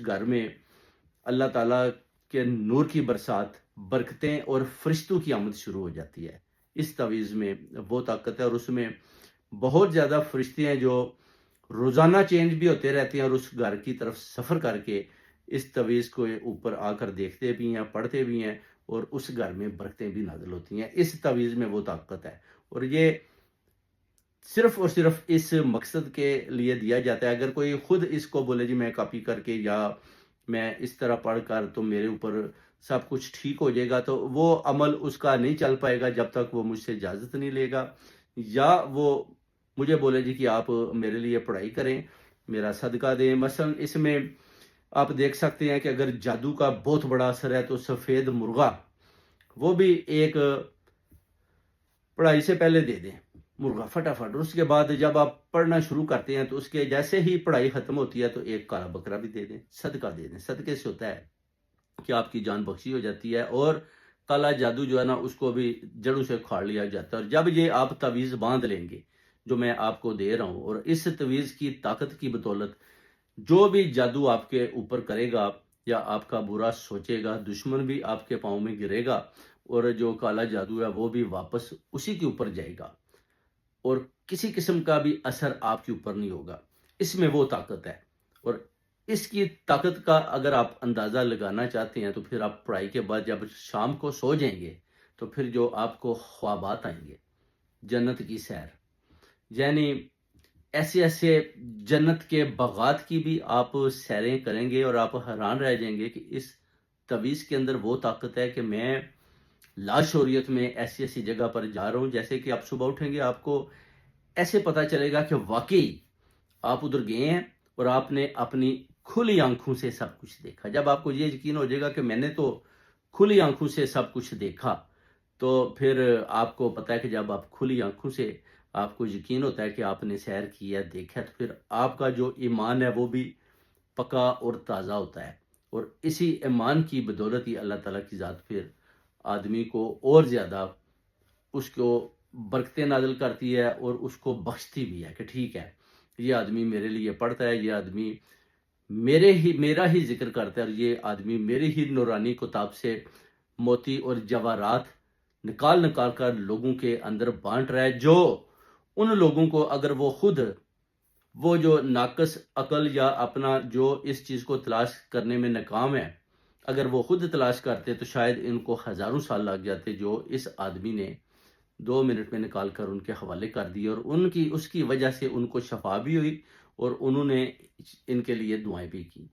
گھر میں اللہ تعالیٰ کے نور کی برسات، برکتیں اور فرشتوں کی آمد شروع ہو جاتی ہے۔ اس تعویذ میں وہ طاقت ہے، اور اس میں بہت زیادہ فرشتے ہیں جو روزانہ چینج بھی ہوتے رہتے ہیں، اور اس گھر کی طرف سفر کر کے اس تعویذ کو اوپر آ کر دیکھتے بھی ہیں، پڑھتے بھی ہیں، اور اس گھر میں برکتیں بھی نازل ہوتی ہیں۔ اس تعویذ میں وہ طاقت ہے، اور یہ صرف اور صرف اس مقصد کے لیے دیا جاتا ہے۔ اگر کوئی خود اس کو بولے جی میں کاپی کر کے یا میں اس طرح پڑھ کر تو میرے اوپر سب کچھ ٹھیک ہو جائے گا، تو وہ عمل اس کا نہیں چل پائے گا جب تک وہ مجھ سے اجازت نہیں لے گا، یا وہ مجھے بولے جی کہ آپ میرے لیے پڑھائی کریں، میرا صدقہ دیں۔ مثلا اس میں آپ دیکھ سکتے ہیں کہ اگر جادو کا بہت بڑا اثر ہے تو سفید مرغا وہ بھی ایک پڑھائی سے پہلے دے دیں، مرغا فٹافٹ، اور اس کے بعد جب آپ پڑھنا شروع کرتے ہیں تو اس کے جیسے ہی پڑھائی ختم ہوتی ہے تو ایک کالا بکرا بھی دے دیں، صدقہ دے دیں۔ صدقے سے ہوتا ہے کہ آپ کی جان بخشی ہو جاتی ہے، اور کالا جادو جو ہے نا اس کو بھی جڑوں سے کھاڑ لیا جاتا ہے۔ اور جب یہ آپ تعویذ باندھ لیں گے جو میں آپ کو دے رہا ہوں، اور اس تعویذ کی طاقت کی بدولت جو بھی جادو آپ کے اوپر کرے گا یا آپ کا برا سوچے گا، دشمن بھی آپ کے پاؤں میں گرے گا، اور جو کالا جادو ہے وہ بھی واپس اسی کے اوپر جائے گا، اور کسی قسم کا بھی اثر آپ کے اوپر نہیں ہوگا۔ اس میں وہ طاقت ہے، اور اس کی طاقت کا اگر آپ اندازہ لگانا چاہتے ہیں تو پھر آپ پڑھائی کے بعد جب شام کو سو جائیں گے تو پھر جو آپ کو خوابات آئیں گے جنت کی سیر، یعنی ایسے ایسے جنت کے باغات کی بھی آپ سیریں کریں گے، اور آپ حیران رہ جائیں گے کہ اس تعویذ کے اندر وہ طاقت ہے کہ میں لاشعوریت میں ایسی ایسی جگہ پر جا رہا ہوں، جیسے کہ آپ صبح اٹھیں گے آپ کو ایسے پتہ چلے گا کہ واقعی آپ ادھر گئے ہیں، اور آپ نے اپنی کھلی آنکھوں سے سب کچھ دیکھا۔ جب آپ کو یہ یقین ہو جائے گا کہ میں نے تو کھلی آنکھوں سے سب کچھ دیکھا، تو پھر آپ کو پتہ ہے کہ جب آپ کھلی آنکھوں سے آپ کو یقین ہوتا ہے کہ آپ نے سیر کیا، دیکھا، تو پھر آپ کا جو ایمان ہے وہ بھی پکا اور تازہ ہوتا ہے، اور اسی ایمان کی بدولت ہی اللہ تعالیٰ کی ذات پھر آدمی کو اور زیادہ اس کو برکتیں نازل کرتی ہے، اور اس کو بخشتی بھی ہے کہ ٹھیک ہے یہ آدمی میرے لیے پڑھتا ہے، یہ آدمی میرا ہی ذکر کرتا ہے، اور یہ آدمی میری ہی نورانی کتاب سے موتی اور جواہرات نکال نکال کر لوگوں کے اندر بانٹ رہا ہے، جو ان لوگوں کو اگر وہ خود وہ جو ناقص عقل یا اپنا جو اس چیز کو تلاش کرنے میں ناکام ہے، اگر وہ خود تلاش کرتے تو شاید ان کو ہزاروں سال لگ جاتے، جو اس آدمی نے 2 منٹ میں نکال کر ان کے حوالے کر دیے، اور اس کی وجہ سے ان کو شفا بھی ہوئی، اور انہوں نے ان کے لیے دعائیں بھی کی۔